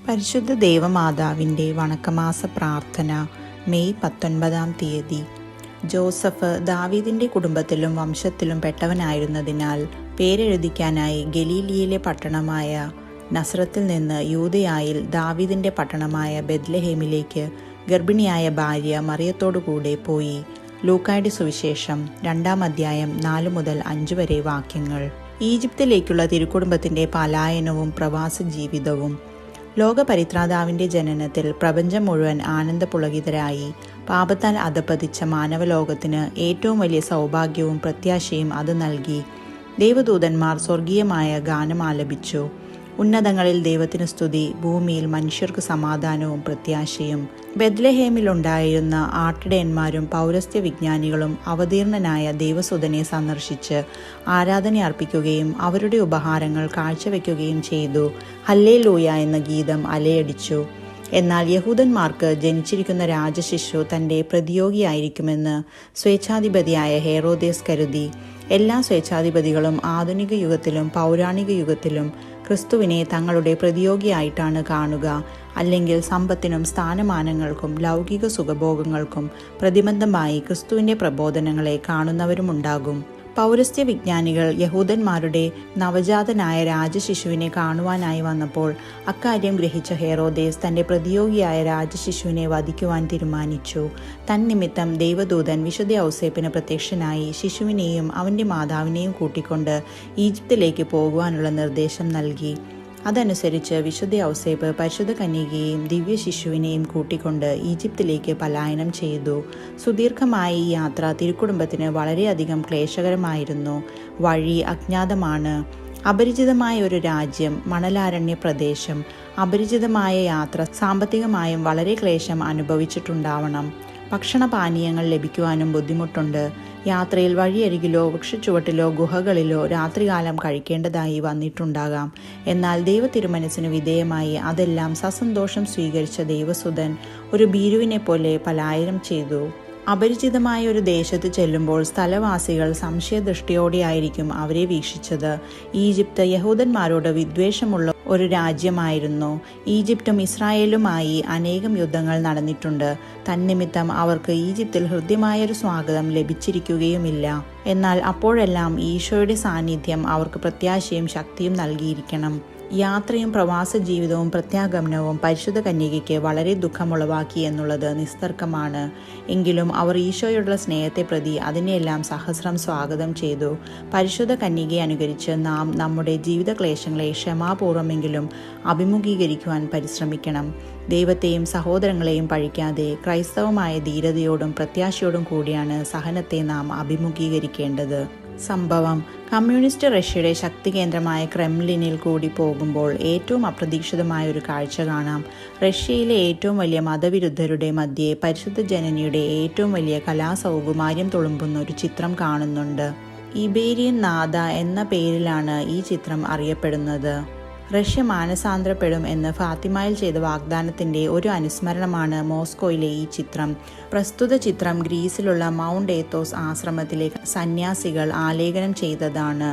പരിശുദ്ധ ദേവമാതാവിൻ്റെ വണക്കമാസ പ്രാർത്ഥന May 19 Joseph ദാവീദിൻ്റെ കുടുംബത്തിലും വംശത്തിലും പെട്ടവനായിരുന്നതിനാൽ പേരെഴുതിക്കാനായി ഗലീലിയിലെ പട്ടണമായ നസ്രത്തിൽ നിന്ന് യൂദയായിൽ ദാവീദിൻ്റെ പട്ടണമായ ബെത്ലഹേമിലേക്ക് ഗർഭിണിയായ ഭാര്യ മറിയത്തോടുകൂടെ പോയി. ലൂക്കായുടെ സുവിശേഷം 2 അധ്യായം 4 മുതൽ 5 വരെ വാക്യങ്ങൾ. ഈജിപ്തിലേക്കുള്ള തിരുക്കുടുംബത്തിൻ്റെ പലായനവും പ്രവാസ ജീവിതവും. ലോകപരിത്രാതാവിൻ്റെ ജനനത്തിൽ പ്രപഞ്ചം മുഴുവൻ ആനന്ദപുളകിതരായി. പാപത്താൽ അധപ്പതിച്ച മാനവലോകത്തിന് ഏറ്റവും വലിയ സൗഭാഗ്യവും പ്രത്യാശയും അത് നൽകി. ദൈവദൂതന്മാർ സ്വർഗീയമായ ഗാനം ആലപിച്ചു. ഉന്നതങ്ങളിൽ ദൈവത്തിന് സ്തുതി, ഭൂമിയിൽ മനുഷ്യർക്ക് സമാധാനവും പ്രത്യാശയും. ബെത്ലഹേമിലുണ്ടായിരുന്ന ആട്ടിടയന്മാരും പൗരസ്ത്യ വിജ്ഞാനികളും അവതീർണനായ ദൈവസുതനെ സന്ദർശിച്ച് ആരാധന അർപ്പിക്കുകയും അവരുടെ ഉപഹാരങ്ങൾ കാഴ്ചവെക്കുകയും ചെയ്തു. ഹല്ലേലൂയ എന്ന ഗീതം അലയടിച്ചു. എന്നാൽ യഹൂദന്മാർക്ക് ജനിച്ചിരിക്കുന്ന രാജശിശു തൻ്റെ പ്രതിയോഗിയായിരിക്കുമെന്ന് സ്വേച്ഛാധിപതിയായ ഹെറോദേസ് കരുതി. എല്ലാ സ്വേച്ഛാധിപതികളും ആധുനിക യുഗത്തിലും പൗരാണിക യുഗത്തിലും ക്രിസ്തുവിനെ തങ്ങളുടെ പ്രതിയോഗിയായിട്ടാണ് കാണുക. അല്ലെങ്കിൽ സമ്പത്തിനും സ്ഥാനമാനങ്ങൾക്കും ലൗകിക സുഖഭോഗങ്ങൾക്കും പ്രതിബന്ധമായി ക്രിസ്തുവിൻ്റെ പ്രബോധനങ്ങളെ കാണുന്നവരുമുണ്ടാകും. പൗരസ്ത്യ വിജ്ഞാനികൾ യഹൂദന്മാരുടെ നവജാതനായ രാജശിശുവിനെ കാണുവാനായി വന്നപ്പോൾ അക്കാര്യം ഗ്രഹിച്ച ഹെറോദേസ് തൻ്റെ പ്രതിയോഗിയായ രാജശിശുവിനെ വധിക്കുവാൻ തീരുമാനിച്ചു. തന്നിമിത്തം ദൈവദൂതൻ വിശുദ്ധ ഔസേപ്പിന് പ്രത്യക്ഷനായി ശിശുവിനെയും അവൻ്റെ മാതാവിനെയും കൂട്ടിക്കൊണ്ട് ഈജിപ്തിലേക്ക് പോകുവാനുള്ള നിർദ്ദേശം നൽകി. അതനുസരിച്ച് വിശുദ്ധ ഔസേപ്പ് പരിശുദ്ധ കന്യകയെയും ദിവ്യ ശിശുവിനെയും കൂട്ടിക്കൊണ്ട് ഈജിപ്തിലേക്ക് പലായനം ചെയ്തു. സുദീർഘമായ ഈ യാത്ര തിരുക്കുടുംബത്തിന് വളരെയധികം ക്ലേശകരമായിരുന്നു. വഴി അജ്ഞാതമാണ്. അപരിചിതമായ ഒരു രാജ്യം, മണലാരണ്യ പ്രദേശം. അപരിചിതമായ യാത്ര സാമ്പത്തികമായും വളരെ ക്ലേശം അനുഭവിച്ചിട്ടുണ്ടാവണം. ഭക്ഷണപാനീയങ്ങൾ ലഭിക്കുവാനും ബുദ്ധിമുട്ടുണ്ട്. യാത്രയിൽ വഴിയരികിലോ വൃക്ഷച്ചുവട്ടിലോ ഗുഹകളിലോ രാത്രികാലം കഴിക്കേണ്ടതായി വന്നിട്ടുണ്ടാകാം. എന്നാൽ ദൈവ തിരുമനസ്സിന് വിധേയമായി അതെല്ലാം സസന്തോഷം സ്വീകരിച്ച ദൈവസുതൻ ഒരു ഭീരുവിനെ പോലെ പലായനം ചെയ്തു. അപരിചിതമായ ഒരു ദേശത്ത് ചെല്ലുമ്പോൾ സ്ഥലവാസികൾ സംശയദൃഷ്ടിയോടെയായിരിക്കും അവരെ വീക്ഷിച്ചത്. ഈജിപ്ത് യഹൂദന്മാരോട് വിദ്വേഷമുള്ള ഒരു രാജ്യമായിരുന്നു. ഈജിപ്തും ഇസ്രായേലുമായി അനേകം യുദ്ധങ്ങൾ നടന്നിട്ടുണ്ട്. തന്നിമിത്തം അവർക്ക് ഈജിപ്തിൽ ഹൃദ്യമായൊരു സ്വാഗതം ലഭിച്ചിരിക്കുകയുമില്ല. എന്നാൽ അപ്പോഴെല്ലാം ഈശോയുടെ സാന്നിധ്യം അവർക്ക് പ്രത്യാശയും ശക്തിയും നൽകിയിരിക്കണം. യാത്രയും പ്രവാസ ജീവിതവും പ്രത്യാഗമനവും പരിശുദ്ധ കന്യകയ്ക്ക് വളരെ ദുഃഖമുളവാക്കി എന്നുള്ളത് നിസ്തർക്കമാണ്. എങ്കിലും അവർ ഈശോയോടുള്ള സ്നേഹത്തെ പ്രതി അതിനെയെല്ലാം സഹസ്രം സ്വാഗതം ചെയ്തു. പരിശുദ്ധ കന്യകയെ അനുകരിച്ച് നാം നമ്മുടെ ജീവിത ക്ലേശങ്ങളെ ക്ഷമാപൂർവമെങ്കിലും അഭിമുഖീകരിക്കുവാൻ പരിശ്രമിക്കണം. ദൈവത്തെയും സഹോദരങ്ങളെയും പഴിക്കാതെ ക്രൈസ്തവമായ ധീരതയോടും പ്രത്യാശയോടും കൂടിയാണ് സഹനത്തെ നാം അഭിമുഖീകരിക്കേണ്ടത്. സംഭവം: കമ്മ്യൂണിസ്റ്റ് റഷ്യയുടെ ശക്തി കേന്ദ്രമായ ക്രെംലിനിൽ കൂടി പോകുമ്പോൾ ഏറ്റവും അപ്രതീക്ഷിതമായ ഒരു കാഴ്ച കാണാം. റഷ്യയിലെ ഏറ്റവും വലിയ മതവിരുദ്ധരുടെ മധ്യേ പരിശുദ്ധ ജനനിയുടെ ഏറ്റവും വലിയ കലാസൗകുമാര്യം തുളുമ്പുന്ന ഒരു ചിത്രം കാണുന്നുണ്ട്. ഇബേരിയൻ നാഥ എന്ന പേരിലാണ് ഈ ചിത്രം അറിയപ്പെടുന്നത്. റഷ്യ മാനസാന്തരപ്പെടും എന്ന് ഫാത്തിമയിൽ ചെയ്ത വാഗ്ദാനത്തിൻ്റെ ഒരു അനുസ്മരണമാണ് മോസ്കോയിലെ ഈ ചിത്രം. പ്രസ്തുത ചിത്രം ഗ്രീസിലുള്ള മൗണ്ട് ഏത്തോസ് ആശ്രമത്തിലെ സന്യാസികൾ ആലേഖനം ചെയ്തതാണ്.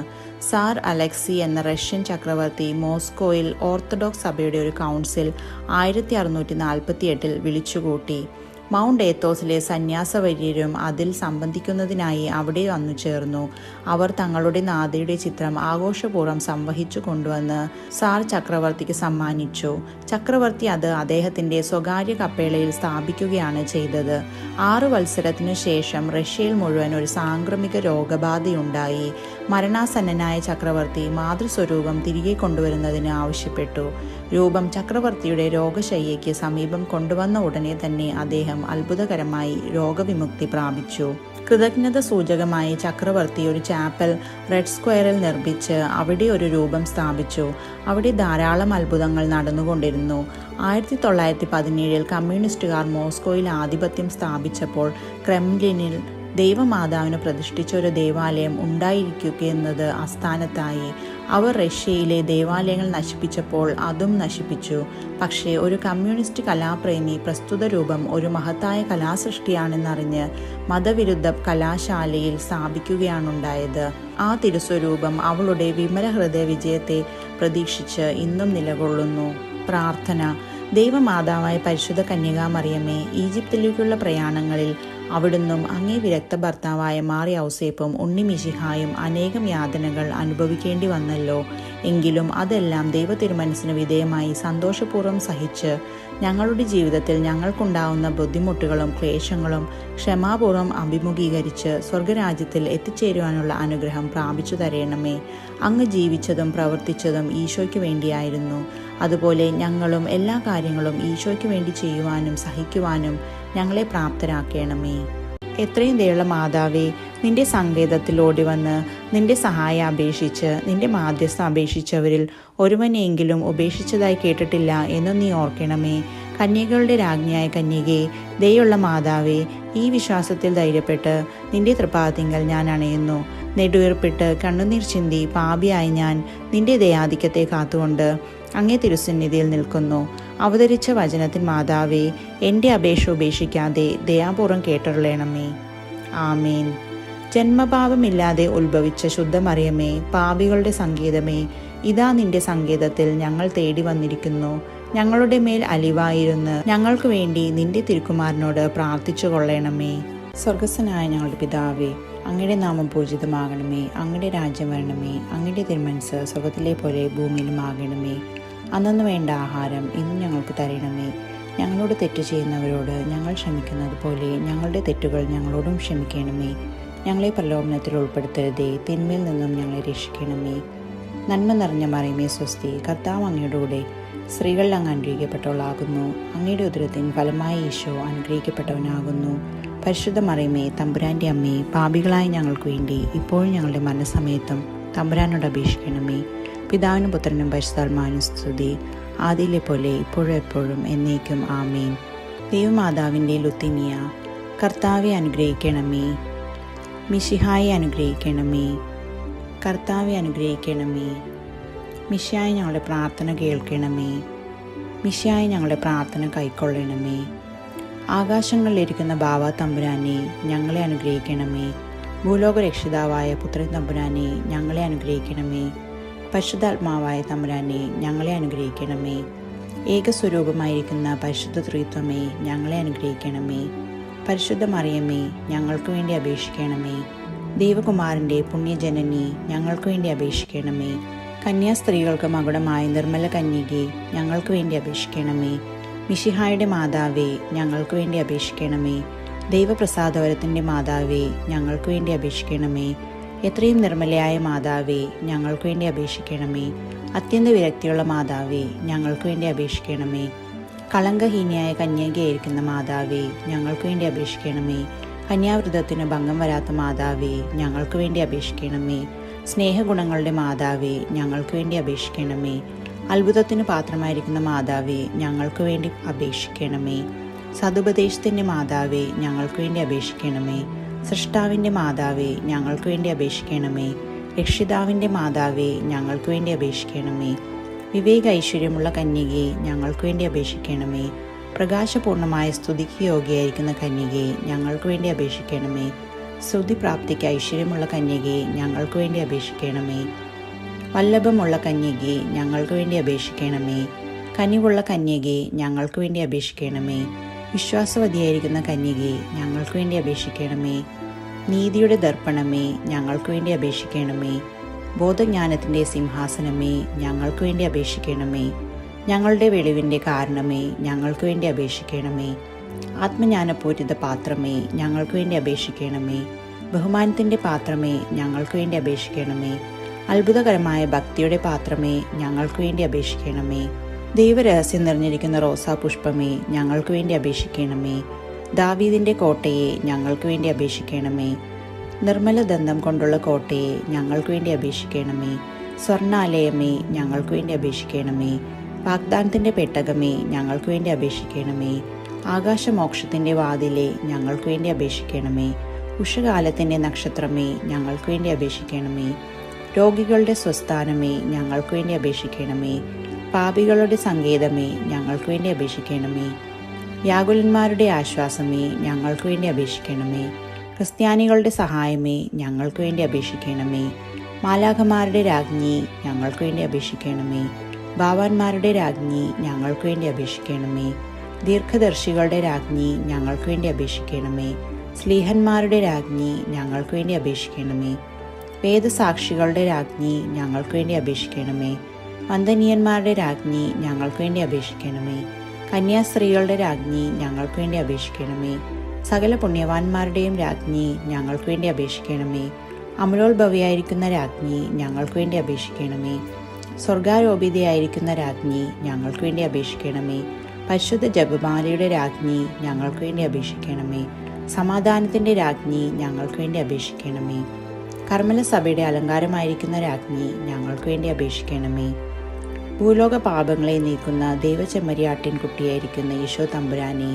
സാർ അലക്സി എന്ന റഷ്യൻ ചക്രവർത്തി മോസ്കോയിൽ ഓർത്തഡോക്സ് സഭയുടെ ഒരു കൗൺസിൽ 1648 വിളിച്ചുകൂട്ടി. മൗണ്ട് ഏത്തോസിലെ സന്യാസവര്യരും അതിൽ സംബന്ധിക്കുന്നതിനായി അവിടെ വന്നു ചേർന്നു. അവർ തങ്ങളുടെ നാഥയുടെ ചിത്രം ആഘോഷപൂർവ്വം സംവഹിച്ചു കൊണ്ടുവന്ന് സാർ ചക്രവർത്തിക്ക് സമ്മാനിച്ചു. ചക്രവർത്തി അത് അദ്ദേഹത്തിൻ്റെ സ്വകാര്യ കപ്പേളയിൽ സ്ഥാപിക്കുകയാണ് ചെയ്തത്. 6 വത്സരത്തിനു ശേഷം റഷ്യയിൽ മുഴുവൻ ഒരു സാംക്രമിക രോഗബാധയുണ്ടായി. മരണാസന്നനായ ചക്രവർത്തി മാതൃസ്വരൂപം തിരികെ കൊണ്ടുവരുന്നതിന് ആവശ്യപ്പെട്ടു. രൂപം ചക്രവർത്തിയുടെ രോഗശയ്യയ്ക്ക് സമീപം കൊണ്ടുവന്ന ഉടനെ തന്നെ അദ്ദേഹം അത്ഭുതകരമായി രോഗവിമുക്തി പ്രാപിച്ചു. കൃതജ്ഞത സൂചകമായി ചക്രവർത്തി ഒരു ചാപ്പൽ റെഡ് സ്ക്വയറിൽ നിർമ്മിച്ച് അവിടെ ഒരു രൂപം സ്ഥാപിച്ചു. അവിടെ ധാരാളം അത്ഭുതങ്ങൾ നടന്നുകൊണ്ടിരുന്നു. 1917 കമ്മ്യൂണിസ്റ്റുകാർ മോസ്കോയിൽ ആധിപത്യം സ്ഥാപിച്ചപ്പോൾ ക്രെംലിനിൽ ദൈവമാതാവിന് പ്രതിഷ്ഠിച്ച ഒരു ദേവാലയം ഉണ്ടായിരിക്കുകയെന്നത് അസ്ഥാനത്തായി. അവർ റഷ്യയിലെ ദേവാലയങ്ങൾ നശിപ്പിച്ചപ്പോൾ അതും നശിപ്പിച്ചു. പക്ഷേ ഒരു കമ്മ്യൂണിസ്റ്റ് കലാപ്രേമി പ്രസ്തുത രൂപം ഒരു മഹത്തായ കലാസൃഷ്ടിയാണെന്നറിഞ്ഞ് മതവിരുദ്ധ കലാശാലയിൽ സ്ഥാപിക്കുകയാണുണ്ടായത്. ആ തിരുസ്വരൂപം അവളുടെ വിമല ഹൃദയ വിജയത്തെ പ്രതീക്ഷിച്ച് ഇന്നും നിലകൊള്ളുന്നു. പ്രാർത്ഥന. ദൈവമാതാവായ പരിശുദ്ധ കന്യകാമറിയമേ, ഈജിപ്തിലേക്കുള്ള പ്രയാണങ്ങളിൽ അവിടുന്നും അങ്ങേ വിരക്ത ഭർത്താവായ മാർ യൗസേപ്പും ഉണ്ണി മിശിഹായും അനേകം യാതനകൾ അനുഭവിക്കേണ്ടി വന്നല്ലോ. എങ്കിലും അതെല്ലാം ദൈവ തിരുമനസ്സിന് വിധേയമായി സന്തോഷപൂർവ്വം സഹിച്ച് ഞങ്ങളുടെ ജീവിതത്തിൽ ഞങ്ങൾക്കുണ്ടാവുന്ന ബുദ്ധിമുട്ടുകളും ക്ലേശങ്ങളും ക്ഷമാപൂർവ്വം അഭിമുഖീകരിച്ച് സ്വർഗരാജ്യത്തിൽ എത്തിച്ചേരുവാനുള്ള അനുഗ്രഹം പ്രാപിച്ചു തരണമേ. അങ്ങ് ജീവിച്ചതും പ്രവർത്തിച്ചതും ഈശോയ്ക്ക് വേണ്ടിയായിരുന്നു. അതുപോലെ ഞങ്ങളും എല്ലാ കാര്യങ്ങളും ഈശോയ്ക്ക് വേണ്ടി ചെയ്യുവാനും സഹിക്കുവാനും ഞങ്ങളെ പ്രാപ്തരാക്കണമേ. എത്രയും ദയുള്ള മാതാവേ, നിന്റെ സങ്കേതത്തിൽ ഓടി വന്ന് നിന്റെ സഹായം അപേക്ഷിച്ച് നിന്റെ മാധ്യസ്ഥ അപേക്ഷിച്ചവരിൽ ഒരുവനെയെങ്കിലും ഉപേക്ഷിച്ചതായി കേട്ടിട്ടില്ല എന്ന് നീ ഓർക്കണമേ. കന്യകളുടെ രാജ്ഞിയായ കന്യകേ, ദയുള്ള മാതാവേ, ഈ വിശ്വാസത്തിൽ ധൈര്യപ്പെട്ട് നിന്റെ തൃപ്പാദത്തിങ്കൽ ഞാൻ അണയുന്നു. നെടുവീർപ്പിട്ട് കണ്ണുനീർ ചിന്തി പാപിയായി ഞാൻ നിന്റെ ദയാധിക്യത്തെ കാത്തുകൊണ്ട് അങ്ങേ തിരുസന്നിധിയിൽ നിൽക്കുന്നു. അവതരിച്ച വചനത്തിൻ മാതാവേ, എൻ്റെ അപേക്ഷ ഉപേക്ഷിക്കാതെ ദയാപൂർവ്വം കേട്ടരുളണമേ. ആമേൻ. ജന്മപാപമില്ലാതെ ഉത്ഭവിച്ച ശുദ്ധമറിയമേ, പാപികളുടെ സങ്കേതമേ, ഇതാ നിന്റെ സങ്കേതത്തിൽ ഞങ്ങൾ തേടി വന്നിരിക്കുന്നു. ഞങ്ങളുടെ മേൽ അലിവായിരുന്ന് ഞങ്ങൾക്ക് വേണ്ടി നിന്റെ തിരുക്കുമാരനോട് പ്രാർത്ഥിച്ചു കൊള്ളണമേ. സ്വർഗസ്ഥനായ ഞങ്ങളുടെ പിതാവേ, അങ്ങയുടെ നാമം പൂജിതമാകണമേ. അങ്ങയുടെ രാജ്യം വരണമേ. അങ്ങയുടെ തിരുമനസ്സ് സ്വർഗത്തിലെ പോലെ ഭൂമിയിലും ആകണമേ. അന്നു വേണ്ട ആഹാരം ഇന്ന് ഞങ്ങൾക്ക് തരണമേ. ഞങ്ങളോട് തെറ്റ് ചെയ്യുന്നവരോട് ഞങ്ങൾ ക്ഷമിക്കുന്നത് പോലെ ഞങ്ങളുടെ തെറ്റുകൾ ഞങ്ങളോടും ക്ഷമിക്കണമേ. ഞങ്ങളെ പ്രലോഭനത്തിൽ ഉൾപ്പെടുത്തരുതേ, തിന്മയിൽ നിന്നും ഞങ്ങളെ രക്ഷിക്കണമേ. നന്മ നിറഞ്ഞ മറിയമേ സ്വസ്തി, കർത്താവ് അങ്ങയുടെ കൂടെ സ്ത്രീകളിൽ അങ്ങ് അനുഗ്രഹിക്കപ്പെട്ടവളാകുന്നു. അങ്ങയുടെ ഉദരത്തിൻ ഫലമായ ഈശോ അനുഗ്രഹിക്കപ്പെട്ടവനാകുന്നു. പരിശുദ്ധ മറിയമേ, തമ്പുരാൻ്റെ അമ്മേ, പാപികളായ ഞങ്ങൾക്ക് വേണ്ടി ഇപ്പോഴും ഞങ്ങളുടെ മരണസമയത്തും തമ്പുരാനോട് അപേക്ഷിക്കണമേ. പിതാവിനും പുത്രനും പരിശുദ്ധാത്മാവിനും സ്തുതി, ആദിയിലെ പോലെ ഇപ്പോഴും എപ്പോഴും എന്നേക്കും ആമേൻ. ദൈവമാതാവിൻ്റെ ലുത്തിനിയ, കർത്താവെ അനുഗ്രഹിക്കണമേ. മിശിഹായെ അനുഗ്രഹിക്കണമേ. കർത്താവെ അനുഗ്രഹിക്കണമേ. മിശിഹായെ ഞങ്ങളുടെ പ്രാർത്ഥന കേൾക്കണമേ. മിശിഹായെ ഞങ്ങളുടെ പ്രാർത്ഥന കൈക്കൊള്ളണമേ. ആകാശങ്ങളിലിരിക്കുന്ന ബാവ തമ്പുരാനെ ഞങ്ങളെ അനുഗ്രഹിക്കണമേ. ഭൂലോക രക്ഷിതാവായ പുത്രൻ തമ്പുരാനെ ഞങ്ങളെ അനുഗ്രഹിക്കണമേ. പരിശുദ്ധാത്മാവായ തമ്പുരാനെ ഞങ്ങളെ അനുഗ്രഹിക്കണമേ. ഏകസ്വരൂപമായിരിക്കുന്ന പരിശുദ്ധ ത്രിത്വമേ ഞങ്ങളെ അനുഗ്രഹിക്കണമേ. പരിശുദ്ധ മറിയമേ ഞങ്ങൾക്ക് വേണ്ടി അപേക്ഷിക്കണമേ. ദൈവകുമാരൻ്റെ പുണ്യജനനി ഞങ്ങൾക്ക് വേണ്ടി അപേക്ഷിക്കണമേ. കന്യാസ്ത്രീകൾക്ക് മകുടമായ നിർമ്മല കന്യകെ ഞങ്ങൾക്ക് വേണ്ടി അപേക്ഷിക്കണമേ. മിശിഹായുടെ മാതാവേ ഞങ്ങൾക്ക് വേണ്ടി അപേക്ഷിക്കണമേ. ദൈവപ്രസാദവരത്തിൻ്റെ മാതാവേ ഞങ്ങൾക്ക് വേണ്ടി അപേക്ഷിക്കണമേ. എത്രയും നിർമ്മലയായ മാതാവേ ഞങ്ങൾക്ക് വേണ്ടി അപേക്ഷിക്കണമേ. അത്യന്ത വിരക്തിയുള്ള മാതാവേ ഞങ്ങൾക്ക് വേണ്ടി അപേക്ഷിക്കണമേ. കളങ്കഹീനിയായ കന്യകയായിരിക്കുന്ന മാതാവേ ഞങ്ങൾക്ക് വേണ്ടി അപേക്ഷിക്കണമേ. കന്യാവ്രതത്തിന് ഭംഗം വരാത്ത മാതാവേ ഞങ്ങൾക്ക് വേണ്ടി അപേക്ഷിക്കണമേ. സ്നേഹഗുണങ്ങളുടെ മാതാവേ ഞങ്ങൾക്ക് വേണ്ടി അപേക്ഷിക്കണമേ. അത്ഭുതത്തിന് പാത്രമായിരിക്കുന്ന മാതാവേ ഞങ്ങൾക്ക് വേണ്ടി അപേക്ഷിക്കണമേ. സതുപദേശത്തിൻ്റെ മാതാവേ ഞങ്ങൾക്ക് വേണ്ടി അപേക്ഷിക്കണമേ. സൃഷ്ടാവിൻ്റെ മാതാവേ ഞങ്ങൾക്ക് വേണ്ടി അപേക്ഷിക്കണമേ. രക്ഷിതാവിൻ്റെ മാതാവേ ഞങ്ങൾക്ക് വേണ്ടി അപേക്ഷിക്കണമേ. വിവേക ഐശ്വര്യമുള്ള കന്യകയെ ഞങ്ങൾക്ക് വേണ്ടി അപേക്ഷിക്കണമേ. പ്രകാശപൂർണമായ സ്തുതിക്ക് യോഗ്യയായിരിക്കുന്ന കന്യകയെ ഞങ്ങൾക്ക് വേണ്ടി അപേക്ഷിക്കണമേ. സ്തുതി പ്രാപ്തിക്ക് ഐശ്വര്യമുള്ള കന്യകയെ ഞങ്ങൾക്ക് വേണ്ടി അപേക്ഷിക്കണമേ. വല്ലഭമുള്ള കന്യകയെ ഞങ്ങൾക്ക് വേണ്ടി അപേക്ഷിക്കണമേ. കനിവുള്ള കന്യകയെ ഞങ്ങൾക്ക് വേണ്ടി അപേക്ഷിക്കണമേ. വിശ്വാസവതിയായിരിക്കുന്ന കന്യകയെ ഞങ്ങൾക്ക് വേണ്ടി അപേക്ഷിക്കണമേ. നീതിയുടെ ദർപ്പണമേ ഞങ്ങൾക്ക് വേണ്ടി അപേക്ഷിക്കണമേ. ബോധജ്ഞാനത്തിൻ്റെ സിംഹാസനമേ ഞങ്ങൾക്ക് വേണ്ടി അപേക്ഷിക്കണമേ. ഞങ്ങളുടെ വെളിവിൻ്റെ കാരണമേ ഞങ്ങൾക്ക് വേണ്ടി അപേക്ഷിക്കണമേ. ആത്മജ്ഞാനപൂരിത പാത്രമേ ഞങ്ങൾക്ക് വേണ്ടി അപേക്ഷിക്കണമേ. ബഹുമാനത്തിൻ്റെ പാത്രമേ ഞങ്ങൾക്ക് വേണ്ടി അപേക്ഷിക്കണമേ. അത്ഭുതകരമായ ഭക്തിയുടെ പാത്രമേ ഞങ്ങൾക്ക് വേണ്ടി അപേക്ഷിക്കണമേ. ദൈവരഹസ്യം നിറഞ്ഞിരിക്കുന്ന റോസാപുഷ്പമേ ഞങ്ങൾക്ക് വേണ്ടി അപേക്ഷിക്കണമേ. ദാവീദിൻ്റെ കോട്ടയെ ഞങ്ങൾക്ക് വേണ്ടി അപേക്ഷിക്കണമേ. നിർമ്മല ദന്തം കൊണ്ടുള്ള കോട്ടയെ ഞങ്ങൾക്ക് വേണ്ടി അപേക്ഷിക്കണമേ. സ്വർണ്ണാലയമേ ഞങ്ങൾക്ക് വേണ്ടി അപേക്ഷിക്കണമേ. വാഗ്ദാനത്തിൻ്റെ പെട്ടകമേ ഞങ്ങൾക്ക് വേണ്ടി അപേക്ഷിക്കണമേ. ആകാശമോക്ഷത്തിൻ്റെ വാതിലെ ഞങ്ങൾക്ക് വേണ്ടി അപേക്ഷിക്കണമേ. ഉഷകാലത്തിൻ്റെ നക്ഷത്രമേ ഞങ്ങൾക്ക് വേണ്ടി അപേക്ഷിക്കണമേ. രോഗികളുടെ സ്വസ്ഥാനമേ ഞങ്ങൾക്ക് വേണ്ടി അപേക്ഷിക്കണമേ. പാപികളുടെ സങ്കേതമേ ഞങ്ങൾക്ക് വേണ്ടി അപേക്ഷിക്കണമേ. വ്യാകുലന്മാരുടെ ആശ്വാസമേ ഞങ്ങൾക്ക് വേണ്ടി അപേക്ഷിക്കണമേ. ക്രിസ്ത്യാനികളുടെ സഹായമേ ഞങ്ങൾക്ക് വേണ്ടി അപേക്ഷിക്കണമേ. മാലാഖമാരുടെ രാജ്ഞി ഞങ്ങൾക്ക് വേണ്ടി അപേക്ഷിക്കണമേ. ഭാവാന്മാരുടെ രാജ്ഞി ഞങ്ങൾക്ക് വേണ്ടി അപേക്ഷിക്കണമേ. ദീർഘദർശികളുടെ രാജ്ഞി ഞങ്ങൾക്ക് വേണ്ടി അപേക്ഷിക്കണമേ. സ്ലീഹന്മാരുടെ രാജ്ഞി ഞങ്ങൾക്ക് വേണ്ടി അപേക്ഷിക്കണമേ. വേദസാക്ഷികളുടെ രാജ്ഞി ഞങ്ങൾക്ക് വേണ്ടി അപേക്ഷിക്കണമേ. വന്ദനീയന്മാരുടെ രാജ്ഞി ഞങ്ങൾക്ക് വേണ്ടി അപേക്ഷിക്കണമേ. കന്യാസ്ത്രീകളുടെ രാജ്ഞി ഞങ്ങൾക്ക് വേണ്ടി അപേക്ഷിക്കണമേ. സകല പുണ്യവാന്മാരുടെയും രാജ്ഞി ഞങ്ങൾക്ക് വേണ്ടി അപേക്ഷിക്കണമേ. അമലോത്ഭവിയായിരിക്കുന്ന രാജ്ഞി ഞങ്ങൾക്ക് വേണ്ടി അപേക്ഷിക്കണമേ. സ്വർഗാരോപിതയായിരിക്കുന്ന രാജ്ഞി ഞങ്ങൾക്ക് വേണ്ടി അപേക്ഷിക്കണമേ. പരിശുദ്ധ ജപമാലയുടെ രാജ്ഞി ഞങ്ങൾക്ക് വേണ്ടി അപേക്ഷിക്കണമേ. സമാധാനത്തിൻ്റെ രാജ്ഞി ഞങ്ങൾക്ക് വേണ്ടി അപേക്ഷിക്കണമേ. കർമ്മല സഭയുടെ അലങ്കാരമായിരിക്കുന്ന രാജ്ഞി ഞങ്ങൾക്ക് വേണ്ടി അപേക്ഷിക്കണമേ. ഭൂലോക പാപങ്ങളെ നീക്കുന്ന ദൈവചെമ്മരിയാട്ടിൻ കുട്ടിയായിരിക്കുന്ന ഈശോ തമ്പുരാനെ,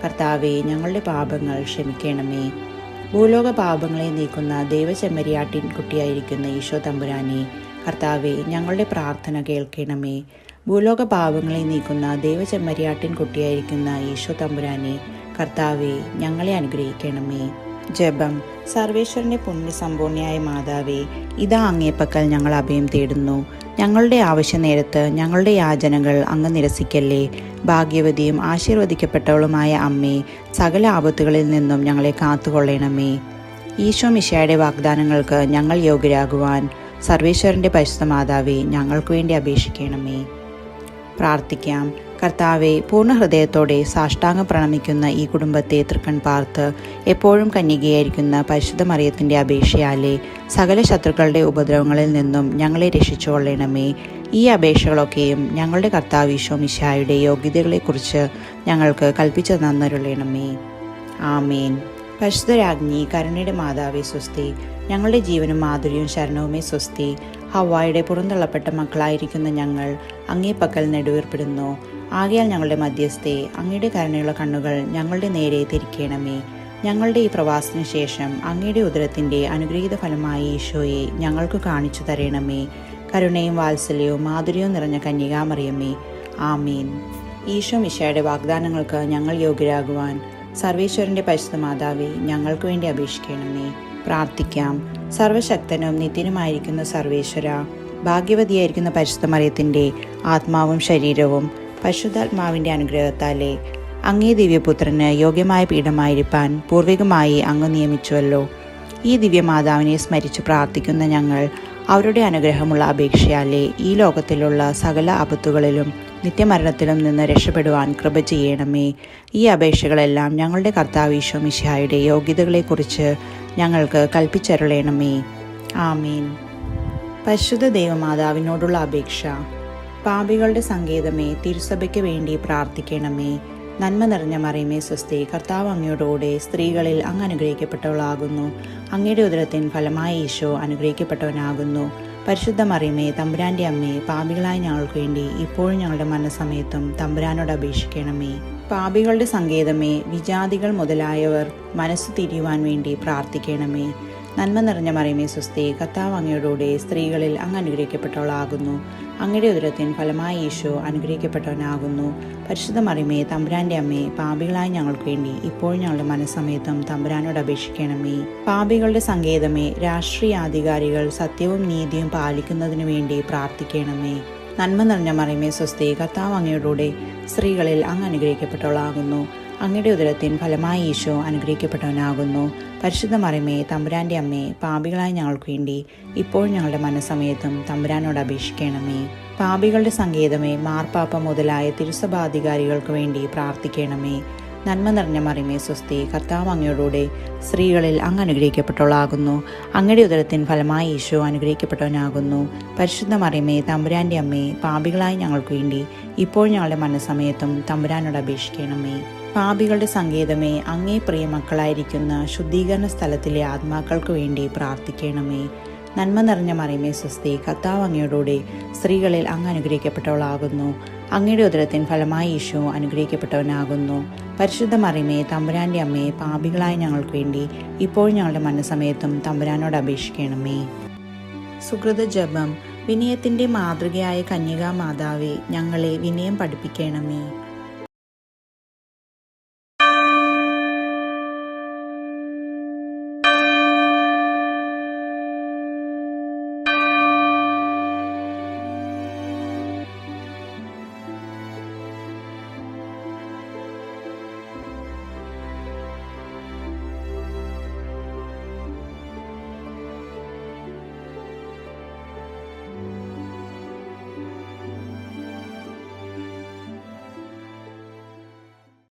കർത്താവെ, ഞങ്ങളുടെ പാപങ്ങൾ ക്ഷമിക്കണമേ. ഭൂലോക പാപങ്ങളെ നീക്കുന്ന ദൈവചെമ്മരിയാട്ടിൻ കുട്ടിയായിരിക്കുന്ന ഈശോ തമ്പുരാനെ, കർത്താവെ, ഞങ്ങളുടെ പ്രാർത്ഥന കേൾക്കണമേ. ഭൂലോക പാപങ്ങളെ നീക്കുന്ന ദൈവചെമ്മരിയാട്ടിൻ കുട്ടിയായിരിക്കുന്ന ഈശോ തമ്പുരാനെ, കർത്താവെ, ഞങ്ങളെ അനുഗ്രഹിക്കണമേ. ജപം. സർവേശ്വരന്റെ പുണ്യസമ്പൂർണയായ മാതാവേ, ഇതാ അങ്ങേപ്പക്കൽ ഞങ്ങൾ അഭയം തേടുന്നു. ഞങ്ങളുടെ ആവശ്യ നേരത്ത് ഞങ്ങളുടെ യാചനകൾ അങ്ങ് നിരസിക്കല്ലേ. ഭാഗ്യവതിയും ആശീർവദിക്കപ്പെട്ടവളുമായ അമ്മേ, സകല ആപത്തുകളിൽ നിന്നും ഞങ്ങളെ കാത്തുകൊള്ളണമേ. ഈശോ മിശിഹായുടെ വാഗ്ദാനങ്ങൾക്ക് ഞങ്ങൾ യോഗ്യരാകുവാൻ സർവേശ്വരന്റെ പരിശുദ്ധ മാതാവേ, ഞങ്ങൾക്ക് വേണ്ടി അപേക്ഷിക്കണമേ. പ്രാർത്ഥിക്കാം. കർത്താവെ, പൂർണ്ണ ഹൃദയത്തോടെ സാഷ്ടാംഗം പ്രണമിക്കുന്ന ഈ കുടുംബത്തെ തൃക്കൺ പാർത്ത് എപ്പോഴും കന്യകയായിരിക്കുന്ന പരിശുദ്ധ മറിയത്തിൻ്റെ അപേക്ഷയാലെ സകല ശത്രുക്കളുടെ ഉപദ്രവങ്ങളിൽ നിന്നും ഞങ്ങളെ രക്ഷിച്ചുകൊള്ളണമേ. ഈ അപേക്ഷകളൊക്കെയും ഞങ്ങളുടെ കർത്താവ് ഈശോ മിശിഹായുടെ യോഗ്യതകളെക്കുറിച്ച് ഞങ്ങൾക്ക് കൽപ്പിച്ചു തന്നരുളണമേ. ആമേൻ. പരിശുദ്ധ രാജ്ഞി, കരുണയുടെ മാതാവേ സ്വസ്തി. ഞങ്ങളുടെ ജീവനും മാധുര്യവും ശരണവുമേ സ്വസ്തി. ഹവ്വായുടെ പുറന്തള്ളപ്പെട്ട മക്കളായിരിക്കുന്ന ഞങ്ങൾ അങ്ങേ പക്കൽ നെടുവേർപ്പെടുന്നു. ആകയാൽ ഞങ്ങളുടെ മധ്യസ്ഥെ, അങ്ങയുടെ കരുണയുള്ള കണ്ണുകൾ ഞങ്ങളുടെ നേരെ തിരിക്കണമേ. ഞങ്ങളുടെ ഈ പ്രവാസത്തിനു ശേഷം അങ്ങയുടെ ഉദരത്തിൻ്റെ അനുഗ്രഹീത ഫലമായി ഈശോയെ ഞങ്ങൾക്ക് കാണിച്ചു തരണമേ. കരുണയും വാത്സല്യവും മാധുര്യവും നിറഞ്ഞ കന്യകാമറിയമേ, ആമീൻ. ഈശോ മിശിഹായുടെ വാഗ്ദാനങ്ങൾക്ക് ഞങ്ങൾ യോഗ്യരാകുവാൻ സർവേശ്വരന്റെ പരിശുദ്ധ മാതാവേ, ഞങ്ങൾക്ക് വേണ്ടി അപേക്ഷിക്കണമേ. പ്രാർത്ഥിക്കാം. സർവശക്തനും നിത്യനുമായിരിക്കുന്ന സർവേശ്വര, ഭാഗ്യവതിയായിരിക്കുന്ന പരിശുദ്ധ മറിയത്തിൻ്റെ ആത്മാവും ശരീരവും പരിശുദ്ധാത്മാവിൻ്റെ അനുഗ്രഹത്താലെ അങ്ങേ ദിവ്യപുത്രന് യോഗ്യമായ പീഠമായിരിക്കാൻ പൂർവികമായി അങ്ങ് നിയമിച്ചുവല്ലോ. ഈ ദിവ്യമാതാവിനെ സ്മരിച്ച് പ്രാർത്ഥിക്കുന്ന ഞങ്ങൾ അവരുടെ അനുഗ്രഹമുള്ള അപേക്ഷയാലെ ഈ ലോകത്തിലുള്ള സകല ആപത്തുകളിലും നിത്യമരണത്തിലും നിന്ന് രക്ഷപ്പെടുവാൻ കൃപ ചെയ്യണമേ. ഈ അപേക്ഷകളെല്ലാം ഞങ്ങളുടെ കർത്താവ് ഈശോ മിശിഹായുടെ യോഗ്യതകളെക്കുറിച്ച് ഞങ്ങൾക്ക് കൽപ്പിച്ചരുളണമേ. ആമീൻ. പരിശുദ്ധ ദൈവമാതാവിനോടുള്ള അപേക്ഷ. പാപികളുടെ സങ്കേതമേ, തിരുസഭയ്ക്ക് വേണ്ടി പ്രാർത്ഥിക്കണമേ. നന്മ നിറഞ്ഞ മറിയമേ സ്വസ്തി. കർത്താവ് അങ്ങയോടുകൂടെ സ്ത്രീകളിൽ അങ്ങ് അനുഗ്രഹിക്കപ്പെട്ടവളാകുന്നു. അങ്ങയുടെ ഉദരത്തിൻ ഫലമായി ഈശോ അനുഗ്രഹിക്കപ്പെട്ടവനാകുന്നു. പരിശുദ്ധ മറിയമേ, തമ്പുരാന്റെ അമ്മേ, പാപികളായ ഞങ്ങൾക്ക് വേണ്ടി ഇപ്പോഴും ഞങ്ങളുടെ മരണസമയത്തും തമ്പുരാനോട് അപേക്ഷിക്കണമേ. പാപികളുടെ സങ്കേതമേ, വിജാതികൾ മുതലായവർ മനസ്സു തിരിയുവാൻ വേണ്ടി പ്രാർത്ഥിക്കണമേ. നന്മ നിറഞ്ഞ മറിയമേ സ്വസ്തി. കർത്താവ് അങ്ങയോടുകൂടെ സ്ത്രീകളിൽ അങ്ങ് അനുഗ്രഹിക്കപ്പെട്ടവളാകുന്നു. അങ്ങയുടെ ഉദരത്തിൻ ഫലമായി ഈശോ അനുഗ്രഹിക്കപ്പെട്ടവനാകുന്നു. പരിശുദ്ധ മറിയമേ, തമ്പുരാന്റെ അമ്മേ, പാപികളായ ഞങ്ങൾക്ക് വേണ്ടി ഇപ്പോഴും ഞങ്ങളുടെ മനസ്സമയത്തും തമ്പുരാനോട് അപേക്ഷിക്കണമേ. പാപികളുടെ സങ്കേതമേ, രാഷ്ട്രീയാധികാരികൾ സത്യവും നീതിയും പാലിക്കുന്നതിനു വേണ്ടി പ്രാർത്ഥിക്കണമേ. നന്മ നിറഞ്ഞ മറിയമേ സ്വസ്തി. കർത്താവ് അങ്ങയോടുകൂടെ സ്ത്രീകളിൽ അങ്ങ് അനുഗ്രഹിക്കപ്പെട്ടവളാകുന്നു. അങ്ങയുടെ ഉദരത്തിൻ ഫലമായി ഈശോ അനുഗ്രഹിക്കപ്പെട്ടവനാകുന്നു. പരിശുദ്ധ മറിയമേ, തമ്പുരാന്റെ അമ്മേ, പാപികളായ ഞങ്ങൾക്ക് വേണ്ടി ഇപ്പോഴും ഞങ്ങളുടെ മനസ്സമയത്തും തമ്പുരാനോട് അപേക്ഷിക്കണമേ. പാപികളുടെ സങ്കേതമേ, മാർപ്പാപ്പ മുതലായ തിരുസഭാധികാരികൾക്ക് വേണ്ടി പ്രാർത്ഥിക്കണമേ. നന്മ നിറഞ്ഞ മറിയമേ സ്വസ്തി. കർത്താവ് അങ്ങയോടുകൂടെ സ്ത്രീകളിൽ അങ്ങ് അനുഗ്രഹിക്കപ്പെട്ടവളാകുന്നു. അങ്ങയുടെ ഉദരത്തിൻ ഫലമായി ഈശോ അനുഗ്രഹിക്കപ്പെട്ടവനാകുന്നു. പരിശുദ്ധ മറിയമേ, തമ്പുരാന്റെ അമ്മേ, പാപികളായ ഞങ്ങൾക്ക് വേണ്ടി ഇപ്പോഴും ഞങ്ങളുടെ മനസ്സമയത്തും തമ്പുരാനോട് അപേക്ഷിക്കണമേ. പാപികളുടെ സങ്കേതമേ, അങ്ങേ പ്രിയ മക്കളായിരിക്കുന്ന ശുദ്ധീകരണ സ്ഥലത്തിലെ ആത്മാക്കൾക്ക് വേണ്ടി പ്രാർത്ഥിക്കണമേ. നന്മ നിറഞ്ഞ മറിയമേ സ്വസ്തി. കർത്താവ് അങ്ങയോടുകൂടെ സ്ത്രീകളിൽ അങ്ങ് അനുഗ്രഹിക്കപ്പെട്ടവളാകുന്നു. അങ്ങയുടെ ഉദരത്തിൻ ഫലമായി ഈശോ അനുഗ്രഹിക്കപ്പെട്ടവനാകുന്നു. പരിശുദ്ധ മറിയമേ, തമ്പുരാന്റെ അമ്മേ, പാപികളായ ഞങ്ങൾക്ക് വേണ്ടി ഇപ്പോഴും ഞങ്ങളുടെ മരണസമയത്തും തമ്പുരാനോട് അപേക്ഷിക്കണമേ. സുകൃത ജപം. വിനയത്തിൻ്റെ മാതൃകയായ കന്യകാ മാതാവേ, ഞങ്ങളെ വിനയം പഠിപ്പിക്കണമേ.